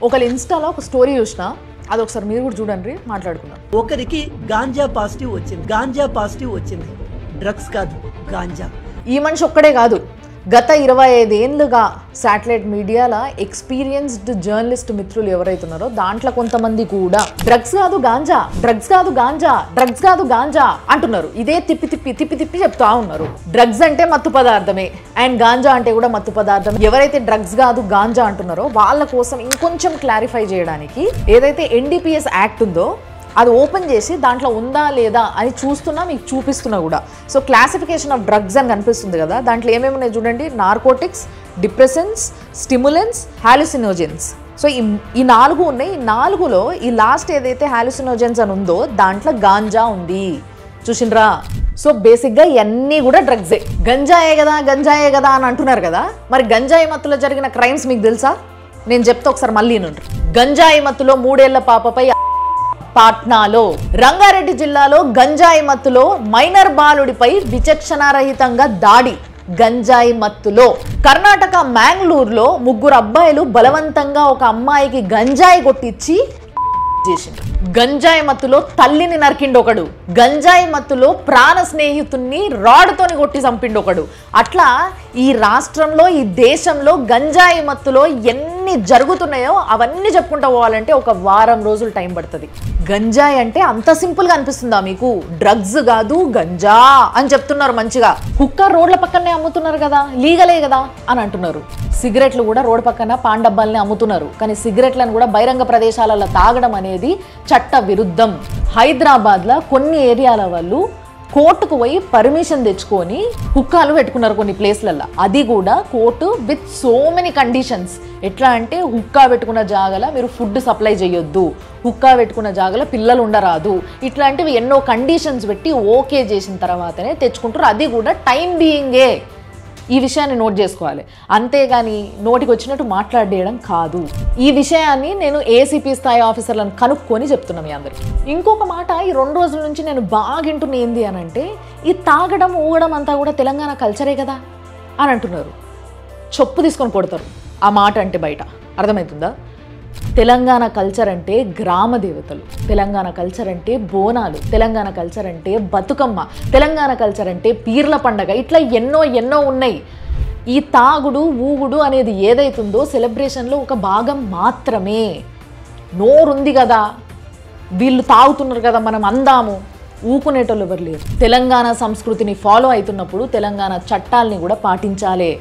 ఒకళ్ళ ఇన్స్టాలో ఒక స్టోరీ చూసినా, అది ఒకసారి మీరు కూడా చూడండి, మాట్లాడుకుందాం. ఒకరికి గాంజా పాజిటివ్ వచ్చింది. డ్రగ్స్ కాదు, గాంజా. ఈ మనిషి ఒక్కడే కాదు, గత 25 ఏళ్ళుగా శాటిలైట్ మీడియాలో ఎక్స్పీరియన్స్డ్ జర్నలిస్ట్ మిత్రులు ఎవరైతున్నారో దాంట్లో కొంతమంది కూడా డ్రగ్స్ కాదు గాంజా అంటున్నారు. ఇదే తిప్పి చెప్తా ఉన్నారు. డ్రగ్స్ అంటే మత్తు పదార్థమే అండ్ గాంజా అంటే కూడా మత్తు పదార్థం. ఎవరైతే డ్రగ్స్ కాదు గాంజా అంటున్నారో వాళ్ళ కోసం ఇంకొంచెం క్లారిఫై చేయడానికి ఏదైతే NDPS యాక్ట్ ఉందో అది ఓపెన్ చేసి దాంట్లో ఉందా లేదా అని చూస్తున్నా, మీకు చూపిస్తున్నా కూడా. సో క్లాసిఫికేషన్ ఆఫ్ డ్రగ్స్ అని కనిపిస్తుంది కదా, దాంట్లో ఏమేమి ఉన్నాయి చూడండి. Narcotics, depressants, stimulants, hallucinogens. So ఈ 4 ఉన్నాయి. ఈ 4లో ఈ లాస్ట్ ఏదైతే హాలుసినోజెన్స్ అని ఉందో దాంట్లో గాంజా ఉంది. చూసిండ్రా? సో బేసిక్గా ఇవన్నీ కూడా డ్రగ్సే. గంజాయే కదా అని అంటున్నారు కదా. మరి గంజాయి మత్తులో జరిగిన క్రైమ్స్ మీకు తెలుసా? నేను చెప్తా ఒకసారి మళ్ళీ నుండి. గంజాయి మత్తులో 3 ఏళ్ల పాపపై పాట్నాలో, రంగారెడ్డి జిల్లాలో గంజాయి మత్తులో మైనర్ బాలుడిపై విచక్షణారహితంగా దాడి. గంజాయి మత్తులో కర్ణాటక మ్యాంగ్లూరులో 3 అబ్బాయిలు బలవంతంగా ఒక అమ్మాయికి గంజాయి కొట్టించి చేసిండు. గంజాయి మత్తులో తల్లిని నరికిండు ఒకడు. గంజాయి మత్తులో ప్రాణ స్నేహితుణ్ణి రాడ్తోని కొట్టి చంపిండు ఒకడు. అట్లా ఈ రాష్ట్రంలో, ఈ దేశంలో గంజాయి మత్తులో ఎన్ని జరుగుతున్నాయో అవన్నీ చెప్పుకుంటూ పోవాలంటే ఒక వారం రోజులు టైం పడుతుంది. గంజాయి అంటే అంత సింపుల్గా అనిపిస్తుందా మీకు? డ్రగ్స్ కాదు గంజా అని చెప్తున్నారు మంచిగా. కుక్క రోడ్ల పక్కనే అమ్ముతున్నారు కదా, లీగలే కదా అని అంటున్నారు. సిగరెట్లు కూడా రోడ్డు పక్కన పాన్ డబ్బాలని అమ్ముతున్నారు. కానీ సిగరెట్లను కూడా బహిరంగ ప్రదేశాలలో తాగడం అనేది చట్ట విరుద్ధం. హైదరాబాద్లో కొన్ని ఏరియాల వాళ్ళు కోర్టుకు పోయి పర్మిషన్ తెచ్చుకొని హుక్కాలు పెట్టుకున్నారు కొన్ని ప్లేస్లలో. అది కూడా court with so many conditions. ఎట్లా అంటే హుక్కా పెట్టుకున్న జాగల మీరు ఫుడ్ సప్లై చేయొద్దు, హుక్కా పెట్టుకున్న జాగల పిల్లలు ఉండరాదు, ఇట్లాంటివి ఎన్నో కండిషన్స్ పెట్టి ఓకే చేసిన తర్వాతనే తెచ్చుకుంటారు. అది కూడా టైం బీయింగే. ఈ విషయాన్ని నోట్ చేసుకోవాలి. అంతేగాని నోటికి వచ్చినట్టు మాట్లాడేయడం కాదు. ఈ విషయాన్ని నేను ACP స్థాయి ఆఫీసర్లను కనుక్కొని చెప్తున్నా మీ అందరికీ. ఇంకొక మాట, ఈ 2 రోజుల నుంచి నేను బాగా వింటున్న ఏంది అని అంటే, ఈ తాగడం ఊగడం అంతా కూడా తెలంగాణ కల్చరే కదా అని అంటున్నారు. చొప్పు తీసుకొని కొడతారు ఆ మాట అంటే బయట. అర్థమవుతుందా? తెలంగాణ కల్చర్ అంటే గ్రామ దేవతలు, తెలంగాణ కల్చర్ అంటే బోనాలు, తెలంగాణ కల్చర్ అంటే బతుకమ్మ, తెలంగాణ కల్చర్ అంటే పీర్ల పండగ. ఇట్లా ఎన్నో ఉన్నాయి. ఈ తాగుడు ఊగుడు అనేది ఏదైతుందో సెలబ్రేషన్లో ఒక భాగం మాత్రమే. నోరుంది కదా, వీళ్ళు తాగుతున్నారు కదా, మనం అందాము, ఊకునేటోళ్ళు ఎవరు లేరు. తెలంగాణ సంస్కృతిని ఫాలో అవుతున్నప్పుడు తెలంగాణ చట్టాలని కూడా పాటించాలి.